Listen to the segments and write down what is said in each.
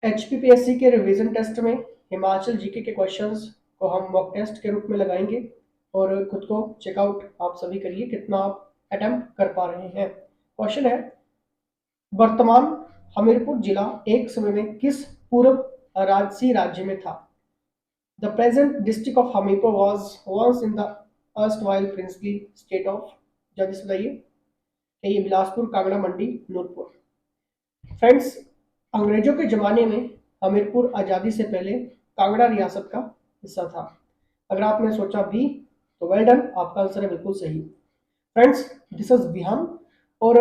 HPPSC के revision test में Himachal GK के क्वेश्चंस को हम मॉक टेस्ट के रूप में लगाएंगे और खुद को चेकआउट आप सभी करिए कितना आप अटेम्प्ट कर पा रहे हैं। क्वेश्चन है, वर्तमान हमीरपुर जिला एक समय में किस पूर्व राजसी राज्य में था? The present district of Hamirpur was once in the erstwhile princely state of, जल्दी से बताइए। ये बिलासपुर, कांगड़ा, मंडी, नूरपुर। फ्रेंड्स, अंग्रेजों के ज़माने में हमीरपुर आज़ादी से पहले कांगड़ा रियासत का हिस्सा था। अगर आपने सोचा बी तो वेल डन, आपका आंसर है बिल्कुल सही। फ्रेंड्स, दिस इज बिहान। और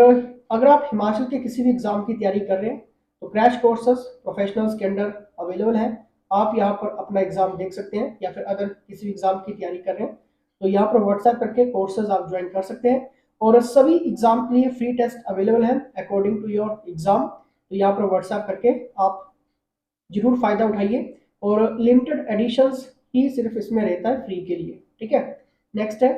अगर आप हिमाचल के किसी भी एग्जाम की तैयारी कर रहे हैं तो क्रैश कोर्सेज प्रोफेशनल्स के अंडर अवेलेबल है। आप यहाँ पर अपना एग्जाम देख सकते हैं, या फिर अगर किसी भी एग्जाम की तैयारी कर रहे हैं तो यहाँ पर व्हाट्सएप करके कोर्सेज आप ज्वाइन कर सकते हैं। और सभी एग्जाम के लिए फ्री टेस्ट अवेलेबल है अकॉर्डिंग टू योर एग्जाम। तो यहाँ पर व्हाट्सएप करके आप जरूर फायदा उठाइए, और लिमिटेड एडिशंस ही सिर्फ इसमें रहता है फ्री के लिए, ठीक है। नेक्स्ट है,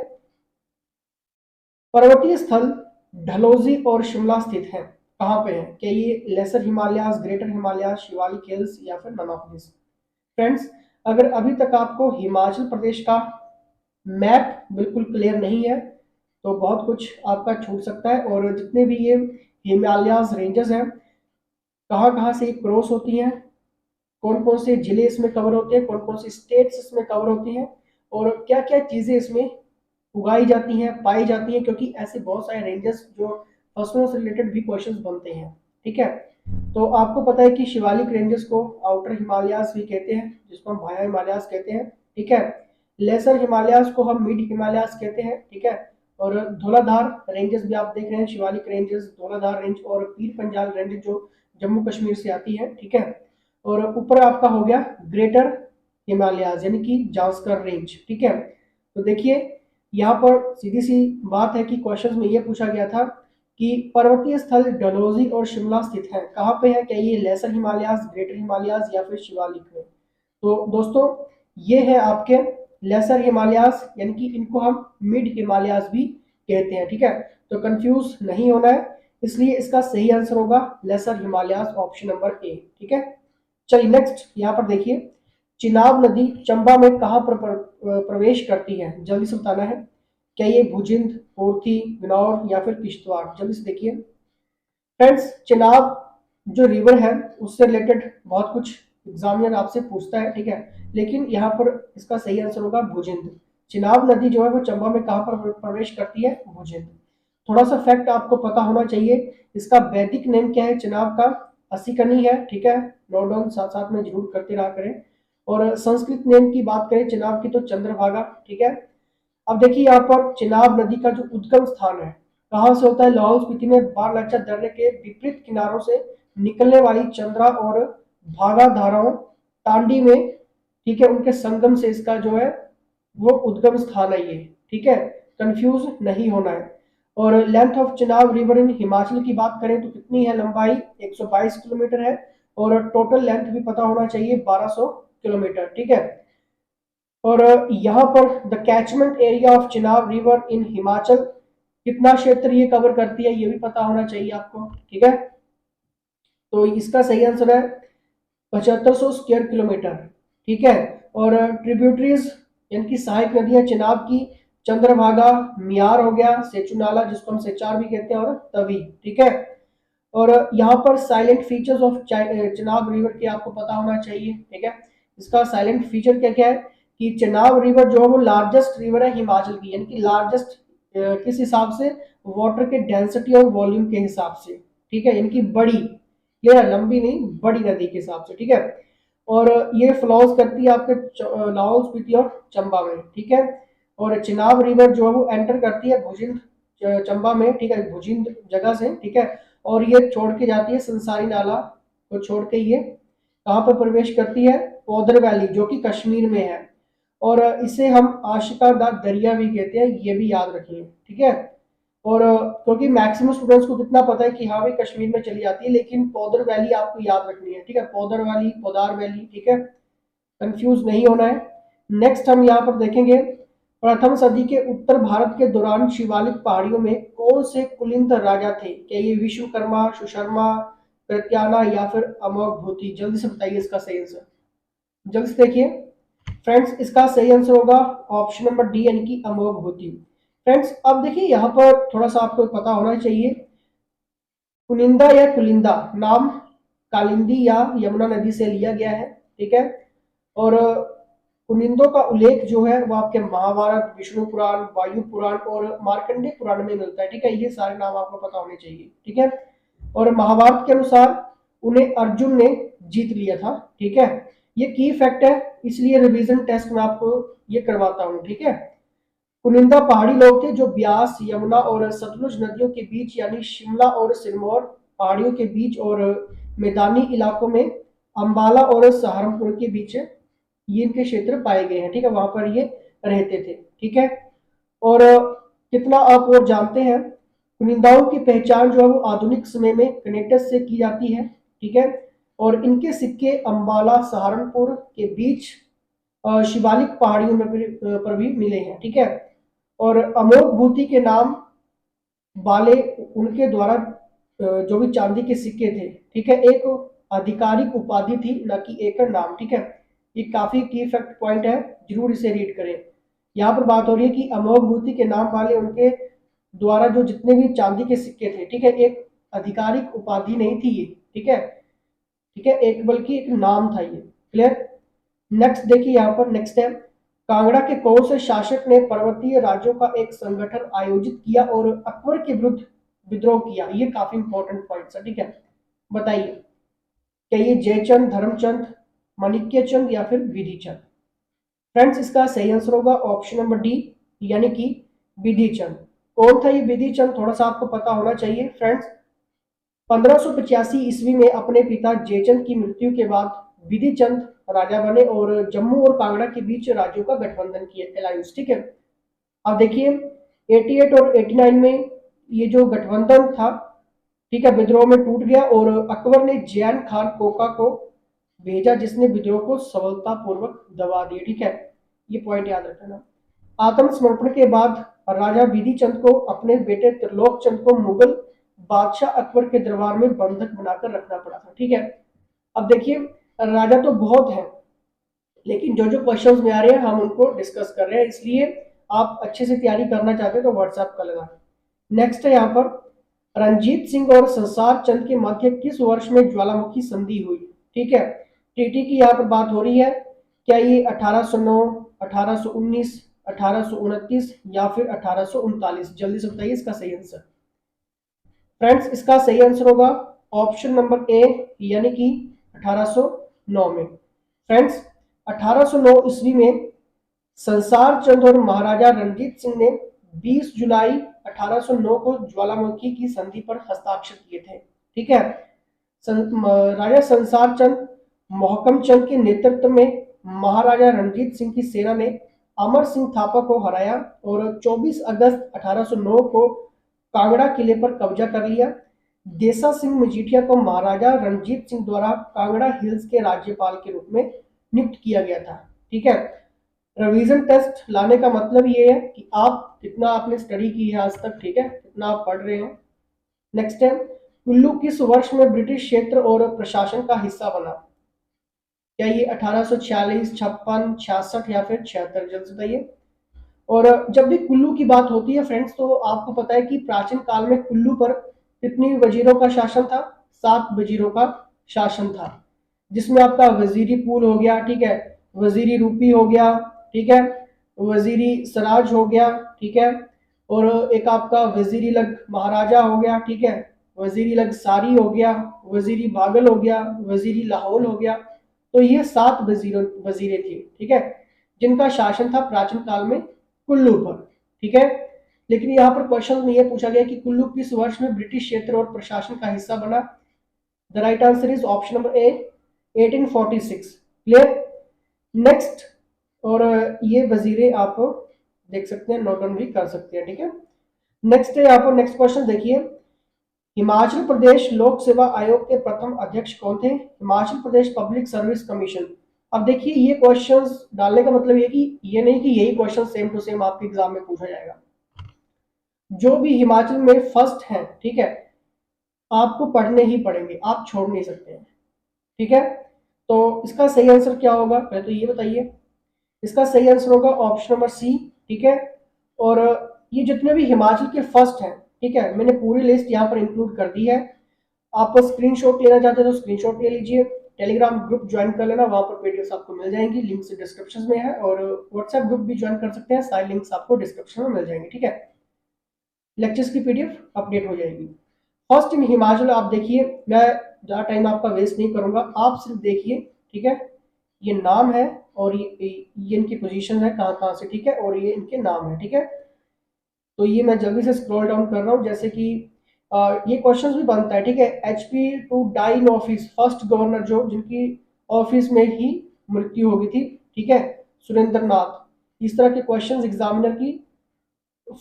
पर्वतीय स्थल ढलौजी और शिमला स्थित है, कहाँ पे है? क्या ये lesser Himalayas, greater Himalayas, Shivalik hills, या फिर नन ऑफ दिस? फ्रेंड्स, अगर अभी तक आपको हिमाचल प्रदेश का मैप बिल्कुल क्लियर नहीं है तो बहुत कुछ आपका छूट सकता है। और जितने भी ये हिमालयाज रेंजेस हैं, कहाँ कहाँ से ये क्रॉस होती हैं, कौन कौन से जिले इसमें कवर होते हैं, कौन कौन सी स्टेट्स इसमें कवर होती हैं, और क्या क्या चीज़ें इसमें उगाई जाती हैं, पाई जाती हैं, क्योंकि ऐसे बहुत सारे रेंजेस जो फसलों से रिलेटेड भी क्वेश्चंस बनते हैं, ठीक है। तो आपको पता है कि शिवालिक रेंजेस को आउटर हिमालयाज भी कहते हैं, जिसको हम वाया हिमालयाज कहते हैं, ठीक है। लेसर हिमालयाज को हम मिड हिमालयाज कहते हैं, ठीक है। और धौलाधार रेंजेस भी आप देख रहे हैं, शिवालिक रेंजेस, धौलाधार रेंज और पीर पंजाल रेंज जो जम्मू कश्मीर से आती है, ठीक है। और ऊपर आपका हो गया ग्रेटर हिमालयाज यानी कि जास्कर रेंज, ठीक है। तो देखिए यहाँ पर सीधी सी बात है कि क्वेश्चन में ये पूछा गया था कि पर्वतीय स्थल डलहौजी और शिमला स्थित है, कहाँ पे है? क्या ये लेसर हिमालयाज, ग्रेटर हिमालयाज, या फिर शिवालिक में? तो दोस्तों, ये है आपके लेसर हिमालयाज, यानी कि इनको हम मिड हिमालयाज भी कहते हैं, ठीक है। तो कंफ्यूज नहीं होना है, इसलिए इसका सही आंसर होगा lesser Himalayas, option number A, ठीक है। चलिए नेक्स्ट यहाँ पर देखिए, चिनाब नदी चंबा में कहाँ पर प्रवेश करती है? जल्दी से बताना है। क्या ये भुजिंद, पोर्थी, बिनौर, या फिर किश्तवाड़? जल्दी से देखिए। फ्रेंड्स, चिनाब जो रिवर है उससे रिलेटेड बहुत कुछ एग्जामिनर आपसे पूछता है, ठीक है। लेकिन यहाँ पर इसका सही आंसर होगा भुजिंद। चिनाब नदी जो है वो चंबा में कहाँ पर प्रवेश करती है? भुजिंद। थोड़ा सा फैक्ट आपको पता होना चाहिए, इसका वैदिक नेम क्या है चिनाब का? असिकनी है, ठीक है। नोट डाउन साथ साथ में जरूर करते रहा करें। और संस्कृत नेम की बात करें चिनाब की तो चंद्रभागा, ठीक है। अब देखिए यहाँ पर चिनाब नदी का जो उद्गम स्थान है कहाँ से होता है? लाहौल स्पीति में बारलाचा दर्रे के विपरीत किनारों से निकलने वाली चंद्रा और भागा धाराओं टांडी में, ठीक है, उनके संगम से इसका जो है वो उद्गम स्थान है ये, ठीक है। कंफ्यूज नहीं होना है। और length of Chenab river in Himachal की बात करें तो कितनी है? लंबाई 122 किलोमीटर है, और टोटल लेंथ भी पता होना चाहिए 1200 किलोमीटर, ठीक है। और यहाँ पर the catchment area of Chenab river in Himachal कितना क्षेत्र ये कवर करती है ये भी पता होना चाहिए आपको, ठीक है। तो इसका सही आंसर है 7500 स्क्वायर किलोमीटर, ठीक है। और ट्रिब्यूटरीज यानी कि सहायक नदियां चिनाब की चंद्रभागा, मियार हो गया, सेचू नाला जिसको हम सेचार भी कहते हैं, और तवी, ठीक है। और यहाँ पर salient features of Chenab river की आपको पता होना चाहिए, ठीक है। इसका साइलेंट फीचर क्या क्या है कि चिनाब रिवर जो है वो लार्जेस्ट रिवर है हिमाचल की, यानी कि लार्जेस्ट किस हिसाब से? वाटर के डेंसिटी और वॉल्यूम के हिसाब से, ठीक है, यानी कि बड़ी, ये लंबी नहीं, बड़ी नदी के हिसाब से, ठीक है। और ये फ्लॉज करती है आपके लाहौल स्पीति और चंबा में, ठीक है। और चिनाब रिवर जो है वो एंटर करती है भुजिंद चंबा में, ठीक है, भुजिंद जगह से, ठीक है। और ये छोड़ के जाती है संसारी नाला को छोड़ के, ये कहाँ पर प्रवेश करती है? पौधर वैली जो कि कश्मीर में है। और इसे हम आशिका दा दरिया भी कहते हैं, ये भी याद रखिए, ठीक है। और क्योंकि मैक्सिमम स्टूडेंट्स को कितना पता है कि हाँ भाई कश्मीर में चली जाती है, लेकिन पौधर वैली आपको याद रखनी है, ठीक है। पौधर वैली, पौधार वैली, ठीक है, कंफ्यूज नहीं होना है। नेक्स्ट हम यहाँ पर देखेंगे, प्रथम सदी के उत्तर भारत के दौरान शिवालिक पहाड़ियों में कौन से कुलिंद राजा थे? क्या ये विश्वकर्मा, सुशर्मा, प्रत्याना या फिर अमोघ भूति? जल्दी से बताइए इसका सही आंसर। जल्दी से देखिए फ्रेंड्स, इसका सही आंसर होगा ऑप्शन नंबर डी यानी कि अमोघ भूति। फ्रेंड्स अब देखिए यहाँ पर थोड़ा सा आपको पता होना चाहिए, कुनिंदा या कुलिंदा नाम कालिंदी या यमुना नदी से लिया गया है, ठीक है। और कुनिंदों का उल्लेख जो है वो आपके महाभारत, विष्णु पुराण, वायु पुराण और मार्कंडेय पुराण में मिलता है, ठीक है। ये सारे नाम आपको पता होने चाहिए, ठीक है। और महाभारत के अनुसार उन्हें अर्जुन ने जीत लिया था, ठीक है। ये की फैक्ट है, इसलिए रिवीजन टेस्ट में आपको ये करवाता हूँ, ठीक है। कुनिंदा पहाड़ी लोग थे जो ब्यास, यमुना और सतलुज नदियों के बीच यानी शिमला और सिरमौर पहाड़ियों के बीच और मैदानी इलाकों में अंबाला और सहारनपुर के बीच ये इनके क्षेत्र पाए गए हैं, ठीक है। वहां पर ये रहते थे, ठीक है। और कितना आप और जानते हैं, कुनिंदाओं की पहचान जो है वो आधुनिक समय में कनेक्टस से की जाती है, ठीक है। और इनके सिक्के अंबाला सहारनपुर के बीच शिवालिक पहाड़ियों में पर भी मिले हैं, ठीक है। और अमोघ भूति के नाम वाले उनके द्वारा जो भी चांदी के सिक्के थे, ठीक है, एक आधिकारिक उपाधि थी, न कि एक नाम, ठीक है। ये काफी की फैक्ट पॉइंट है, जरूर इसे रीड करें। यहाँ पर बात हो रही है कि अमोघ भूति के नाम वाले उनके द्वारा जो जितने भी चांदी के सिक्के थे, ठीक है, एक आधिकारिक उपाधि नहीं थी ये, ठीक है, ठीक है, एक बल्कि एक नाम था ये। क्लियर। नेक्स्ट देखिए यहाँ पर नेक्स्ट है, कांगड़ा के कौन से शासक ने पर्वतीय राज्यों का एक संगठन आयोजित किया और अकबर के विरुद्ध विद्रोह किया? ये काफी इंपॉर्टेंट पॉइंट है, ठीक है। बताइए क्या ये जयचंद, धर्मचंद, माणिक्य चंद या फिर विधि चंद? फ्रेंड्स इसका सही आंसर होगा ऑप्शन नंबर डी यानी कि विधि चंद। कौन था ये विधि चंद? थोड़ा सा आपको पता होना चाहिए फ्रेंड्स। 1585 ईस्वी में अपने पिता जयचंद की मृत्यु के बाद विधि चंद राजा बने और जम्मू और कांगड़ा के बीच राज्यों का गठबंधन किया, अलायंस, ठीक है। अब देखिए 88 और 89 में ये जो गठबंधन था, ठीक है, विद्रोह में टूट गया और अकबर ने जैन खान कोका को भेजा जिसने विद्रोह को सफलतापूर्वक दबा दिया, ठीक है। ये पॉइंट याद रखना। आत्मसमर्पण के बाद राजा विधि चंद को अपने बेटे त्रिलोक चंद को मुगल बादशाह अकबर के दरबार में बंधक बनाकर रखना पड़ा था, ठीक है। अब देखिए राजा तो बहुत हैं, लेकिन जो जो क्वेश्चंस में आ रहे हैं हम उनको डिस्कस कर रहे हैं, इसलिए आप अच्छे से तैयारी करना चाहते हैं तो व्हाट्सएप कर लेना। नेक्स्ट है यहाँ पर, रंजीत सिंह और संसार चंद के मध्य किस वर्ष में ज्वालामुखी संधि हुई? ठीक है, टीटी की यहाँ पर बात हो रही है। क्या ये 1809, 1819, 1829 या फिर 1839? जल्दी से बताइए इसका सही आंसर। फ्रेंड्स इसका सही आंसर होगा ऑप्शन नंबर ए यानी कि 1809 में। फ्रेंड्स 1809 ईस्वी में संसार चंद और महाराजा रणजीत सिंह ने 20 जुलाई 1809 को ज्वालामुखी की संधि पर हस्ताक्षर किए थे, ठीक है। राजा संसार चंद मोहकम चंद के नेतृत्व में महाराजा रणजीत सिंह की सेना ने अमर सिंह थापा को हराया और 24 अगस्त 1809 को कांगड़ा किले पर कब्जा कर लिया। देसा सिंह मजीठिया को महाराजा रणजीत सिंह द्वारा कांगड़ा हिल्स के राज्यपाल के रूप में नियुक्त किया गया था, ठीक है। रिवीजन टेस्ट लाने का मतलब ये है कि आप कितना आपने स्टडी की है आज तक, ठीक है, कितना आप पढ़ रहे हैं। नेक्स्ट है, कुल्लू किस वर्ष में ब्रिटिश क्षेत्र और प्रशासन का हिस्सा बना? क्या ये 1846, 56, 66 या फिर 76? जल्द से बताइए। और जब भी कुल्लू की बात होती है फ्रेंड्स, तो आपको पता है कि प्राचीन काल में कुल्लू पर कितनी वजीरों का शासन था? 7 वजीरों का शासन था, जिसमें आपका वजीरी पुल हो गया, ठीक है, वजीरी रूपी हो गया, ठीक है, वजीरी सराज हो गया, ठीक है, और एक आपका वजीरी लग महाराजा हो गया, ठीक है, वजीरी लग सारी हो गया, वजीरी बागल हो गया, वजीरी लाहौल हो गया। तो ये 7 वजीरें थी, ठीक है, जिनका शासन था प्राचीन काल में कुल्लू पर, ठीक है। लेकिन यहाँ पर क्वेश्चन में यह पूछा गया कि कुल्लू किस वर्ष में ब्रिटिश क्षेत्र और प्रशासन का हिस्सा बना? The right answer is option number A 1846। Clear. Next, और ये वजीरे आप देख सकते हैं, नोट डाउन भी कर सकते हैं, ठीक है। नेक्स्ट है यहाँ पर, नेक्स्ट क्वेश्चन देखिए, हिमाचल प्रदेश लोक सेवा आयोग के प्रथम अध्यक्ष कौन थे? Himachal Pradesh public service commission. अब देखिए ये क्वेश्चंस डालने का मतलब ये कि ये नहीं कि यही क्वेश्चन सेम टू सेम आपके एग्जाम में पूछा जाएगा। जो भी हिमाचल में फर्स्ट है, ठीक है, आपको पढ़ने ही पड़ेंगे, आप छोड़ नहीं सकते हैं। ठीक है, तो इसका सही आंसर क्या होगा पहले तो ये बताइए। इसका सही आंसर होगा ऑप्शन नंबर सी। ठीक है, और ये जितने भी हिमाचल के फर्स्ट हैं, ठीक है, मैंने पूरी लिस्ट यहाँ पर इंक्लूड कर दी है। आप स्क्रीनशॉट लेना चाहते हैं तो स्क्रीनशॉट ले लीजिए, टेलीग्राम ग्रुप ज्वाइन कर लेना, वहां पर पीडीएफ आपको मिल जाएंगी, लिंक डिस्क्रिप्शन में है, और व्हाट्सएप ग्रुप भी ज्वाइन कर सकते हैं, सारे लिंक्स आपको डिस्क्रिप्शन में मिल जाएंगे। ठीक है, लेक्चर्स की पीडीएफ अपडेट हो जाएगी। फर्स्ट इन हिमाचल आप देखिए, मैं ज़्यादा टाइम आपका वेस्ट नहीं करूंगा, आप सिर्फ देखिए। ठीक है, ये नाम है और ये इनकी पोजीशन है कहाँ कहाँ से, ठीक है, और ये इनके नाम है। ठीक है, तो ये मैं जल्दी से स्क्रॉल डाउन कर रहा हूँ, जैसे कि ये क्वेश्चन भी बनता है। ठीक है, HP to die in office, first governor जो जिनकी ऑफिस में ही मृत्यु हो गई थी, ठीक है, सुरेंद्र नाथ। इस तरह के क्वेश्चंस एग्जामिनर की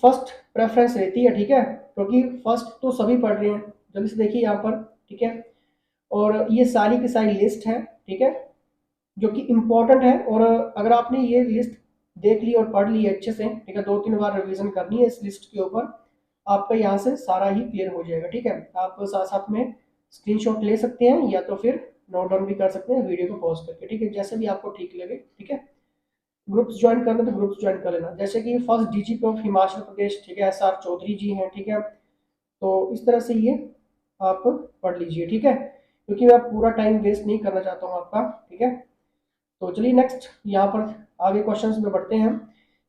फर्स्ट प्रेफरेंस रहती है। ठीक है, क्योंकि फर्स्ट तो सभी पढ़ रहे हैं, जल्दी से देखिए यहाँ पर। ठीक है, और ये सारी की सारी लिस्ट है, ठीक है, जो कि इम्पोर्टेंट है। और अगर आपने ये लिस्ट देख ली और पढ़ ली अच्छे से, ठीक है, 2-3 बार रिवीजन करनी है इस लिस्ट के ऊपर, आपका यहाँ से सारा ही क्लियर हो जाएगा। ठीक है, आप साथ साथ में स्क्रीनशॉट ले सकते हैं या तो फिर नोट डाउन भी कर सकते हैं वीडियो को पॉज करके। ठीक है, जैसे भी आपको ठीक लगे। ठीक है, ग्रुप्स ज्वाइन करना तो ग्रुप्स ज्वाइन कर लेना, जैसे कि first DGP of Himachal Pradesh, ठीक है, एसआर चौधरी जी हैं। ठीक है, तो इस तरह से ये आप पढ़ लीजिए। ठीक है, क्योंकि मैं पूरा टाइम वेस्ट नहीं करना चाहता हूँ आपका। ठीक है, तो चलिए नेक्स्ट यहाँ पर आगे क्वेश्चंस में बढ़ते हैं।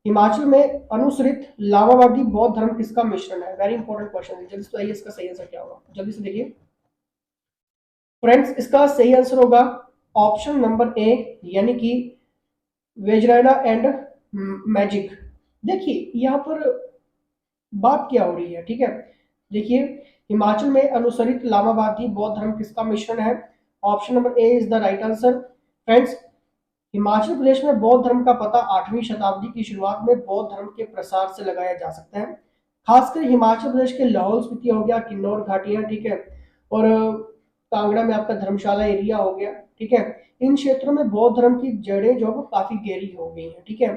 हिमाचल में अनुसरित लामावादी बौद्ध धर्म किसका मिश्रण है? वेरी इंपॉर्टेंट क्वेश्चन है, जल्दी से बताइए इसका सही आंसर क्या होगा, जल्दी से देखिए फ्रेंड्स। इसका सही आंसर होगा ऑप्शन नंबर ए, यानी कि वेजरायना एंड मैजिक। देखिए यहाँ पर बात क्या हो रही है। ठीक है, देखिए हिमाचल में अनुसरित लामावादी बौद्ध धर्म किसका मिश्रण है? Option number A is the right answer. Friends, Himachal Pradesh में बौद्ध धर्म का पता 8वीं शताब्दी की शुरुआत में बौद्ध धर्म के प्रसार से लगाया जा सकता है। खासकर हिमाचल प्रदेश के लाहौल स्पीति हो गया, किन्नौर घाटियां, ठीक है, और कांगड़ा में आपका धर्मशाला एरिया हो गया। ठीक है, इन क्षेत्रों में बौद्ध धर्म की जड़ें जो है वो काफी गहरी हो गई हैं। ठीक है,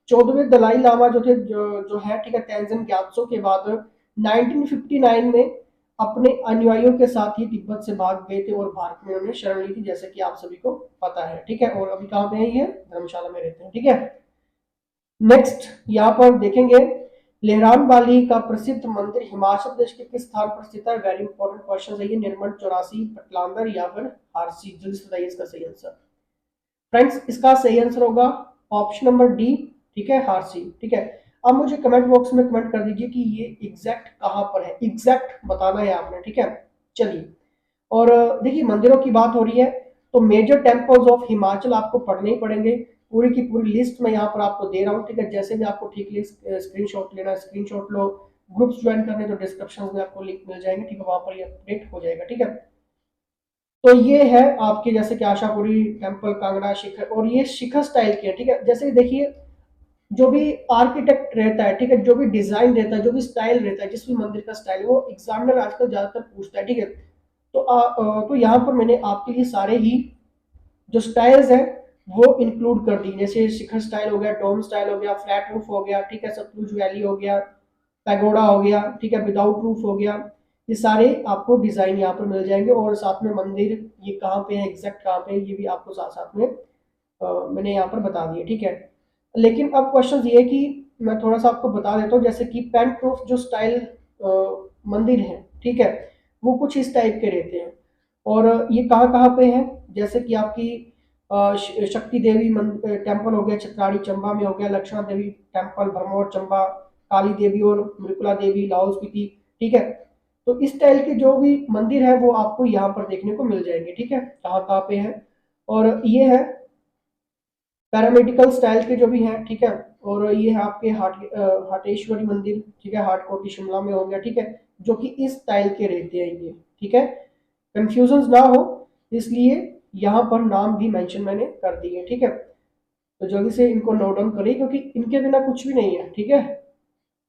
14वें दलाई लामा जो थे, जो है, ठीक है, तेंजिन ग्यात्सो के बाद 1959 में अपने अनुयायियों के साथ ही तिब्बत से भाग गए थे और भारत में उन्होंने शरण ली थी, जैसे कि आप सभी को पता है। ठीक है, और अभी कहाँ पे है, ये धर्मशाला में रहते हैं। ठीक है, नेक्स्ट यहाँ पर देखेंगे, लेहरान वाली का प्रसिद्ध मंदिर हिमाचल प्रदेश के किस स्थान पर स्थित है? वेरी इंपॉर्टेंट क्वेश्चन है ये। निर्मल, चौरासी, पटलांदर या फिर हारसी, जल्दी से बताइए इसका सही आंसर। फ्रेंड्स, इसका सही आंसर होगा ऑप्शन नंबर डी, ठीक है, हारसी। ठीक है, अब मुझे कमेंट बॉक्स में कमेंट कर दीजिए कि ये एग्जैक्ट कहां पर है, एग्जैक्ट बताना है आपने। ठीक है, चलिए, और देखिए मंदिरों की बात हो रही है तो मेजर टेम्पल्स ऑफ हिमाचल आपको पढ़ने ही पड़ेंगे। पूरी की पूरी लिस्ट मैं यहाँ पर आपको दे रहा हूँ। ठीक है, जैसे भी आपको ठीक स्क्रीनशॉट लेना है स्क्रीनशॉट लो, ग्रुप्स ज्वाइन करने तो डिस्क्रिप्शन में आपको लिंक मिल जाएंगे। ठीक है, वहां पर ये अपडेट हो जाएगा। ठीक है, तो ये है आपके जैसे कि आशापुरी टेम्पल, कांगड़ा, शिखर, और ये शिखर स्टाइल के है। ठीक है, जैसे देखिए जो भी आर्किटेक्ट रहता है, ठीक है, जो भी डिजाइन रहता है, जो भी स्टाइल रहता है, जिस भी मंदिर का स्टाइल, वो एग्जामिनर आजकल ज्यादातर पूछता है। ठीक है, तो यहाँ पर मैंने आपके लिए सारे ही जो स्टाइल्स हैं वो इंक्लूड कर दी, जैसे शिखर स्टाइल हो गया, डोम स्टाइल हो गया, फ्लैट रूफ हो गया, ठीक है, सतलुज वैली हो गया, पैगोडा हो गया, ठीक है, विदाउट रूफ हो गया। ये सारे आपको डिजाइन यहाँ पर मिल जाएंगे, और साथ में मंदिर ये कहाँ पे है, एग्जैक्ट कहाँ पे है, ये भी आपको साथ साथ में मैंने यहाँ पर बता दिया। ठीक है, लेकिन अब क्वेश्चन ये है कि मैं थोड़ा सा आपको बता देता हूँ, जैसे कि पेंट प्रूफ जो स्टाइल मंदिर है, ठीक है, वो कुछ इस टाइप के रहते हैं। और ये कहाँ कहाँ पे है, जैसे कि आपकी शक्ति देवी टेम्पल हो गया चित्राड़ी चंबा में हो गया, लक्ष्मण देवी टेम्पल भरमौर चंबा, काली देवी और मृकुला देवी लाहौल स्पीति। ठीक है, तो इस टाइल के जो भी मंदिर है वो आपको यहाँ पर देखने को मिल जाएंगे। ठीक है, कहाँ कहाँ पे है, और ये है पैरामेडिकल स्टाइल के जो भी हैं। ठीक है, और ये है आपके हाटेश्वरी मंदिर, ठीक है, हाट कोटी शिमला में हो गया। ठीक है, जो कि इस स्टाइल के रहते हैं ये। ठीक है, कंफ्यूजन ना हो इसलिए यहाँ पर नाम भी मेंशन मैंने कर दिए। ठीक है, तो जल्दी से इनको नोट डाउन करिए क्योंकि इनके बिना कुछ भी नहीं है। ठीक है,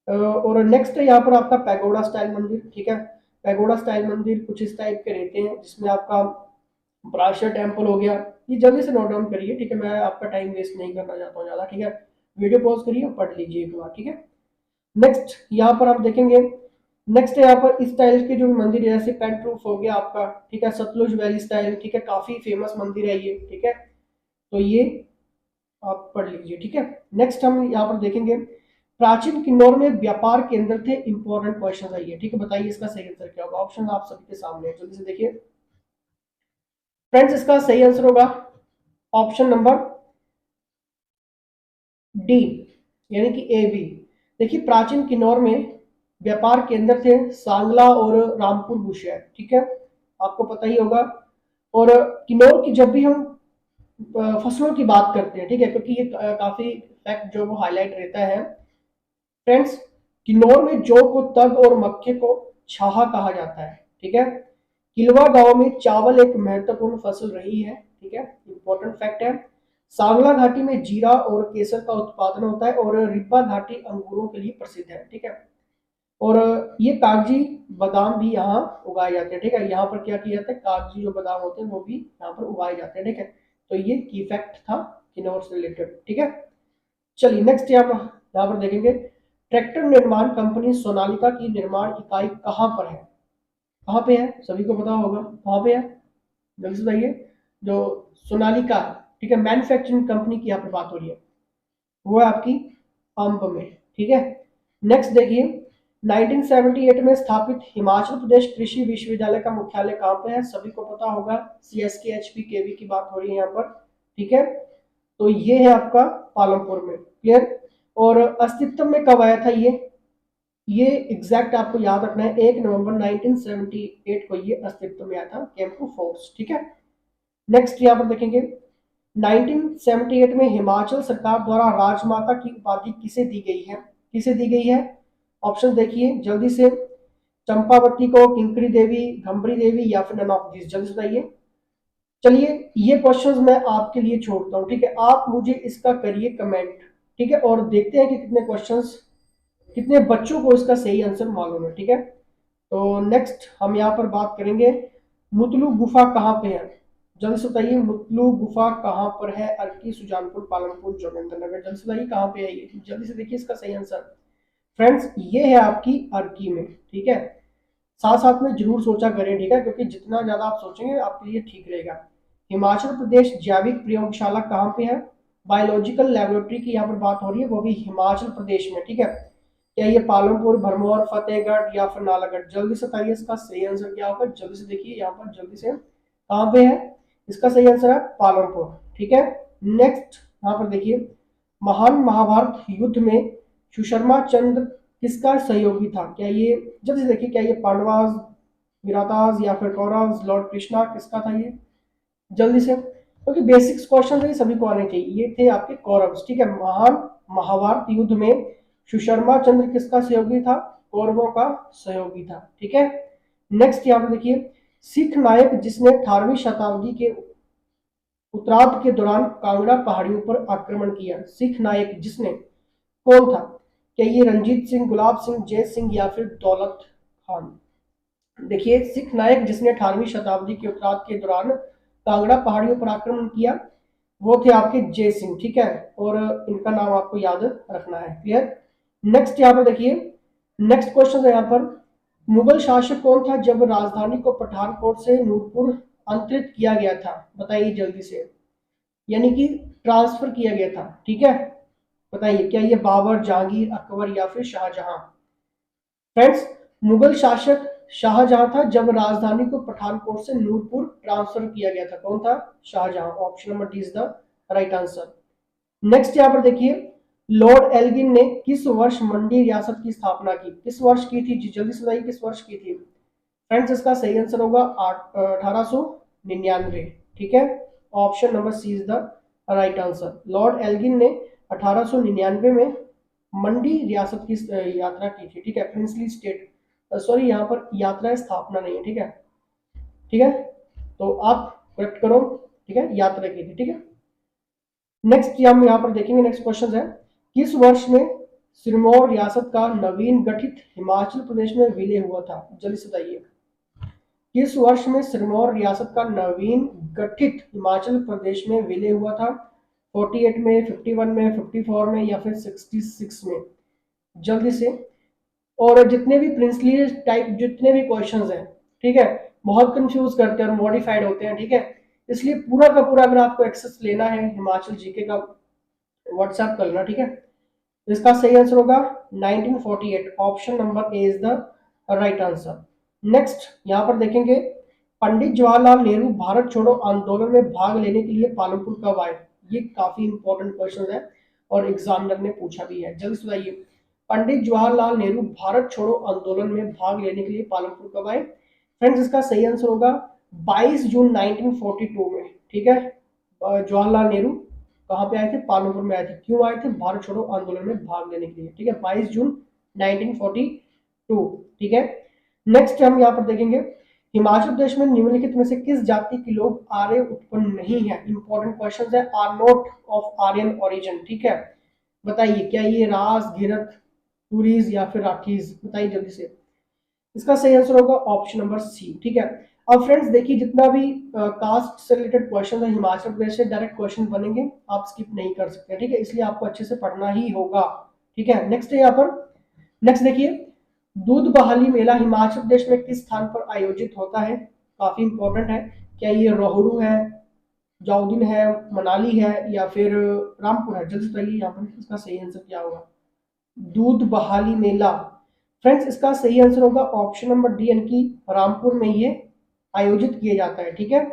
और नेक्स्ट है यहाँ पर आपका पैगोडा स्टाइल मंदिर। ठीक है, पैगोडा स्टाइल मंदिर कुछ इस टाइप के रहते हैं, जिसमें आपका पराशर टेम्पल हो गया। ये जल्दी से नोट डाउन करिए। ठीक है, मैं आपका टाइम वेस्ट नहीं करना चाहता हूँ ज़्यादा। ठीक है, वीडियो पॉज करिए और पढ़ लीजिए एक बार। ठीक है, नेक्स्ट यहाँ पर आप देखेंगे नेक्स्ट है यहाँ पर इस स्टाइल के जो भी मंदिर है, जैसे पेंट रूफ हो गया आपका, ठीक है, सतलुज वैली स्टाइल, ठीक है, काफी फेमस मंदिर है ये, ठीक है, तो ये आप पढ़ लीजिए, ठीक है। नेक्स्ट हम यहाँ पर देखेंगे, प्राचीन किन्नौर में व्यापार केंद्र थे, इंपॉर्टेंट क्वेश्चन है ये, ठीक है, बताइए इसका सही आंसर क्या होगा। ऑप्शन आप सभी के सामने है, जल्दी से देखिए फ्रेंड्स, इसका सही आंसर होगा ऑप्शन नंबर डी, यानी कि ए बी। देखिए प्राचीन किन्नौर में व्यापार केंद्र थे सांगला और रामपुर बुशहर, ठीक है, आपको पता ही होगा। और किन्नौर की जब भी हम फसलों की बात करते हैं, ठीक है, क्योंकि ये काफी फैक्ट जो वो हाईलाइट रहता है फ्रेंड्स, किन्नौर में जौ को तग और मक्के को छाहा कहा जाता है, ठीक है। किलवा गांव में चावल एक महत्वपूर्ण फसल रही है, ठीक है, इंपॉर्टेंट फैक्ट है। सांगला घाटी में जीरा और केसर का उत्पादन होता है और रिब्बा घाटी अंगूरों के लिए प्रसिद्ध है, ठीक है। और ये कागजी बादाम भी यहाँ उगाए जाते हैं, ठीक है, यहाँ पर क्या किया जाता है, कागजी जो बादाम होते हैं वो भी यहाँ पर उगाए जाते हैं, ठीक है। तो ये की फैक्ट था किन्नौर से रिलेटेड, ठीक है। चलिए नेक्स्ट यहाँ पर देखेंगे, ट्रैक्टर निर्माण कंपनी सोनालिका की निर्माण इकाई कहाँ पर है, कहाँ पे है, सभी को पता होगा कहाँ पे है, जल्दी से बताइए। जो सोनालिका, ठीक है, मैन्युफैक्चरिंग कंपनी की यहाँ पर बात हो रही है, वो है आपकी अंब में, ठीक है। नेक्स्ट देखिए, 1978 में स्थापित हिमाचल प्रदेश कृषि विश्वविद्यालय का मुख्यालय कहाँ पे है, सभी को पता होगा, CSKHPKV की बात हो रही है यहाँ पर, ठीक है, तो ये है आपका पालमपुर में, क्लियर। और अस्तित्व में कब आया था ये एग्जैक्ट आपको याद रखना है, 1 नवंबर 1978 को ये अस्तित्व में आया था, कैंपू फोर्स, ठीक है। नेक्स्ट यहाँ पर देखेंगे, 1978 में हिमाचल सरकार द्वारा राजमाता की उपाधि किसे दी गई है, किसे दी गई है, ऑप्शन देखिए जल्दी से, चंपावती को, किंकरी देवी, घंबरी देवी, या फिर नन ऑफ दिस, जल्दी से बताइए। चलिए ये क्वेश्चंस मैं आपके लिए छोड़ता हूँ, ठीक है, आप मुझे इसका करिए कमेंट, ठीक है, और देखते हैं कि कितने क्वेश्चंस, कितने बच्चों को इसका सही आंसर मालूम है, ठीक है। तो नेक्स्ट हम यहाँ पर बात करेंगे, मुतलू गुफा कहाँ पे है, जल्दी से बताइए, मुतलू गुफा कहाँ पर है, अर्की, सुजानपुर, पालमपुर, जोगिंद्रनगर, जल्दी से बताइए कहाँ पे है ये, जल्दी से देखिए इसका सही आंसर। फ्रेंड्स ये है आपकी अर्की में, ठीक है, साथ साथ में जरूर सोचा करें, ठीक है, क्योंकि जितना ज्यादा आप सोचेंगे आपके लिए ठीक रहेगा। हिमाचल प्रदेश जैविक प्रयोगशाला कहाँ पे है, बायोलॉजिकल लेबोरेटरी की यहाँ पर बात हो रही है, वो भी हिमाचल प्रदेश में, ठीक है। क्या ये पालमपुर, भरमौर, फतेहगढ़, या फिर नालागढ़, जल्दी से बताइए इसका सही आंसर क्या होगा, जल्दी से देखिए यहाँ पर, जल्दी से कहाँ पे है, इसका सही आंसर है पालमपुर, ठीक है। नेक्स्ट यहाँ पर देखिए, महान महाभारत युद्ध में सुशर्मा चंद्र किसका सहयोगी था, क्या ये, जल्दी से देखिए, क्या ये पांडवास, विरातास, या फिर कौरव, लॉर्ड कृष्णा, किसका था ये, जल्दी से, क्योंकि बेसिक्स क्वेश्चन है सभी को आने चाहिए, ये थे आपके कौरव, ठीक है। महान महाभारत युद्ध में सुशर्मा चंद्र किसका सहयोगी था, कौरवों का सहयोगी था, ठीक है। नेक्स्ट यहाँ पर देखिए, सिख नायक जिसने 18वीं शताब्दी के उत्तरार्ध के दौरान कांगड़ा पहाड़ियों पर आक्रमण किया, सिख नायक जिसने, कौन था, क्या ये रंजीत सिंह, गुलाब सिंह, जय सिंह, या फिर दौलत खान। देखिए सिख नायक जिसने 18वीं शताब्दी के उत्तरार्ध के दौरान कांगड़ा पहाड़ियों पर आक्रमण किया, वो थे आपके जय सिंह, ठीक है, और इनका नाम आपको याद रखना है, क्लियर। नेक्स्ट यहाँ पर देखिए, नेक्स्ट क्वेश्चन है यहाँ पर, मुगल शासक कौन था जब राजधानी को पठानकोट से नूरपुर अंतरित किया गया था, बताइए जल्दी से, यानी कि ट्रांसफर किया गया था, ठीक है, बताइए, क्या ये बाबर, जहांगीर, अकबर, या फिर शाहजहां। फ्रेंड्स मुगल शासक शाहजहां था जब राजधानी को पठानकोट से नूरपुर ट्रांसफर किया गया था, कौन था, Shah Jahan, option number D is the right answer. Next यहाँ पर देखिए, लॉर्ड एल्गिन ने किस वर्ष मंडी रियासत की स्थापना की, किस वर्ष की थी जी, जल्दी से बताइए किस वर्ष की थी। फ्रेंड्स इसका सही आंसर होगा 1899, ठीक है, option number C is the right answer. Lord Elgin ने 1899 में मंडी रियासत की यात्रा की थी, ठीक है, प्रिंसली स्टेट, सॉरी यहाँ पर यात्रा स्थापना नहीं है, ठीक है, ठीक है, तो आप करेक्ट करो, ठीक है, यात्रा की थी, ठीक है। नेक्स्ट हम यहाँ पर देखेंगे, नेक्स्ट क्वेश्चन है, किस वर्ष में सिरमौर रियासत का नवीन गठित हिमाचल प्रदेश में विलय हुआ था, जल्दी से बताइए, किस वर्ष में सिरमौर रियासत का नवीन गठित हिमाचल प्रदेश में विलय हुआ था, 48 में, 51 में, 54 में, या फिर 66 में, जल्दी से। और जितने भी प्रिंसली टाइप जितने भी क्वेश्चंस हैं, ठीक है, बहुत कंफ्यूज करते हैं और मॉडिफाइड होते हैं, ठीक है। इसलिए पूरा का पूरा अगर आपको एक्सेस लेना है हिमाचल जीके का, व्हाट्सएप कर लेना, ठीक है। इसका सही आंसर होगा 1948, option number A is the right answer. Next यहाँ पर देखेंगे, पंडित जवाहरलाल नेहरू भारत छोड़ो आंदोलन में भाग लेने के लिए पालमपुर कब आए? ये काफी इंपॉर्टेंट क्वेश्चन है और एग्जामिनर ने पूछा भी है, जल्दी सुनाइए। पंडित जवाहरलाल नेहरू भारत छोड़ो आंदोलन में भाग लेने के लिए पालमपुर कब आए? फ्रेंड्स इसका सही आंसर होगा 22 जून 1942 में, ठीक है। जवाहरलाल नेहरू कहाँ पे आए थे? पालमपुर में आए थे। क्यों आए थे? भारत छोड़ो आंदोलन में भाग लेने के लिए, ठीक है, 22 जून 1942, ठीक है। नेक्स्ट हम यहाँ पर देखेंगे, हिमाचल प्रदेश में निम्नलिखित में से किस जाति के लोग आर्य उत्पन्न नहीं है? इंपॉर्टेंट क्वेश्चन है, are not of Aryan origin, ठीक है। बताइए क्या ये रास, घिरत, टूरीज या फिर राठीज? बताइए जल्दी से। इसका सही आंसर होगा ऑप्शन नंबर सी, ठीक है। अब फ्रेंड्स देखिए, जितना भी कास्ट से रिलेटेड क्वेश्चन है हिमाचल प्रदेश से डायरेक्ट क्वेश्चन बनेंगे, आप स्किप नहीं कर सकते, ठीक है, इसलिए आपको अच्छे से पढ़ना ही होगा, ठीक है। नेक्स्ट है यहाँ पर, नेक्स्ट देखिए, दूध बहाली मेला हिमाचल प्रदेश में किस स्थान पर आयोजित होता है? काफी इंपॉर्टेंट है। क्या ये रोहड़ू है, जाउदीन है, मनाली है या फिर रामपुर है? जल्दी बताइए यहाँ पर इसका सही आंसर क्या होगा। दूध बहाली मेला, फ्रेंड्स इसका सही आंसर होगा ऑप्शन नंबर डी, यानी कि रामपुर में ये आयोजित किया जाता है, ठीक है।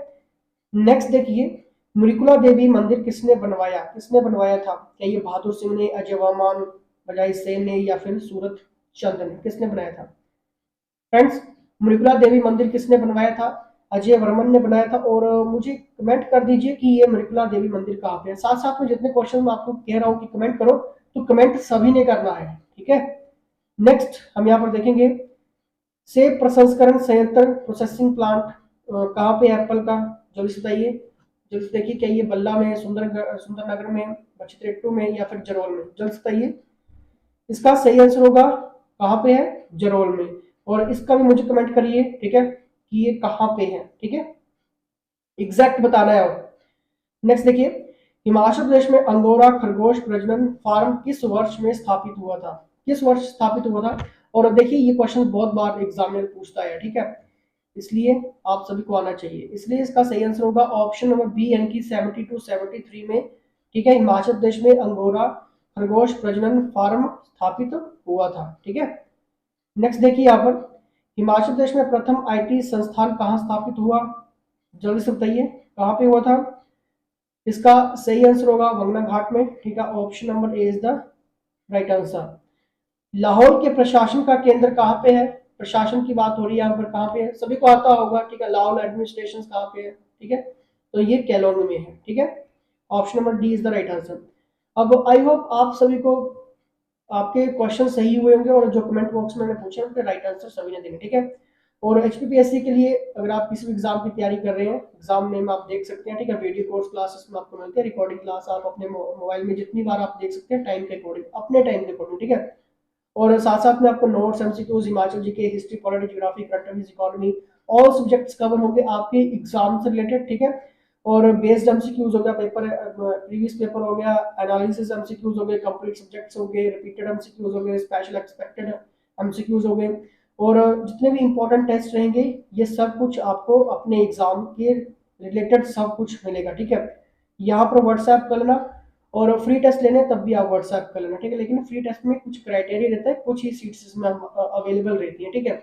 नेक्स्ट देखिए, मृकुला देवी मंदिर किसने बनवाया? किसने बनवाया था? क्या ये बहादुर सिंह ने, अजय वर्मान, बजाई सेन ने या फिर सूरत चंद ने? किसने बनाया था? फ्रेंड्स मृकुला देवी मंदिर किसने बनवाया था? अजय वर्मन ने बनाया था। और मुझे कमेंट कर दीजिए कि ये मृकुला देवी मंदिर कहाँ पे है। साथ साथ में जितने क्वेश्चन मैं आपको कह रहा हूँ कि कमेंट करो, तो कमेंट सभी ने करना है, ठीक है। नेक्स्ट हम यहाँ पर देखेंगे, सेब प्रसंस्करण संयंत्र, प्रोसेसिंग प्लांट कहाँ पे है एप्पल का? जल्दी से बताइए, जल्दी से देखिए, क्या ये बल्ला में, सुंदरनगर में, बछतरेट्टू में या फिर जरोल में? जल्दी से बताइए। इसका सही आंसर होगा कहाँ पे है? जरोल में। और इसका भी मुझे कमेंट करिए, ठीक है, कि ये कहाँ पे है, ठीक है, एग्जैक्ट बताना है। और नेक्स्ट देखिए, हिमाचल प्रदेश में अंगोरा खरगोश प्रजनन फार्म किस वर्ष में स्थापित हुआ था? किस वर्ष स्थापित हुआ था? और देखिए ये क्वेश्चन बहुत बार एग्जाम में पूछता है, ठीक है, इसलिए आप सभी को आना चाहिए। इसलिए इसका सही आंसर होगा ऑप्शन नंबर बी, यानी कि 72-73 में, ठीक है, हिमाचल प्रदेश में अंगोरा खरगोश प्रजनन फार्म स्थापित हुआ था, ठीक है। नेक्स्ट देखिए यहाँ पर, हिमाचल प्रदेश में प्रथम आईटी संस्थान कहाँ स्थापित हुआ? जल्दी से बताइए कहाँ पे हुआ था? इसका सही आंसर होगा वंगना घाट में, ठीक है, option number A is the right answer. Lahaul के प्रशासन का केंद्र कहाँ पे है? प्रशासन की बात हो रही है यहाँ पर, कहाँ पे है? सभी को आता होगा, ठीक है, लाहौल एडमिनिस्ट्रेशन कहाँ पे है, ठीक है, तो ये केलोंग में है, ठीक है, option number D is the right answer. अब आई होप आप सभी को आपके क्वेश्चन सही हुए होंगे और जो कमेंट बॉक्स में मैंने पूछे उनके राइट आंसर सभी ने देंगे, ठीक है। और एचपीपीएससी के लिए अगर आप किसी भी एग्जाम की तैयारी कर रहे हैं, एग्जाम नेम आप देख सकते हैं, ठीक है, वीडियो कोर्स क्लासेस में आपको मिलते हैं, रिकॉर्डिंग क्लास आप अपने मोबाइल में जितनी बार आप देख सकते हैं, टाइम के अकॉर्डिंग, अपने टाइम के अकॉर्डिंग, ठीक है। और साथ साथ में आपको notes, MCQs, Himachal GK, history, polity, geography, current affairs, economy, all subjects cover होंगे आपके एग्जाम से रिलेटेड, ठीक है। और बेस्ड एमसीक्यूज हो गया, पेपर प्रीवियस पेपर हो गया, एनालिसिस एमसीक्यूज हो गए, कंप्लीट सब्जेक्ट्स हो गए, रिपीटेड एमसीक्यूज हो गए, स्पेशल एक्सपेक्टेड एमसीक्यूज हो गए, और जितने भी इंपॉर्टेंट टेस्ट रहेंगे ये सब कुछ आपको अपने एग्जाम के रिलेटेड सब कुछ मिलेगा, ठीक है। यहाँ पर व्हाट्सएप कर लेना, और फ्री टेस्ट लेने तब भी आप व्हाट्सएप कर लेना, ठीक है, लेकिन फ्री टेस्ट में कुछ क्राइटेरिया रहता है, कुछ ही सीट्स इसमें अवेलेबल रहती है, ठीक है।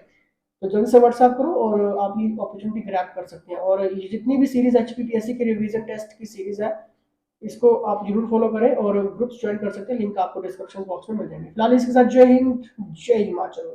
तो जल्दी से व्हाट्सएप करो और आप ये अपॉर्चुनिटी ग्रैब कर सकते हैं। और ये जितनी भी सीरीज एचपीपीएससी के रिवीजन टेस्ट की सीरीज है, इसको आप जरूर फॉलो करें और ग्रुप्स ज्वाइन कर सकते हैं, लिंक आपको डिस्क्रिप्शन बॉक्स में मिल जाएंगे। फिलहाल इसके साथ जय हिंद, जय हिमाचल।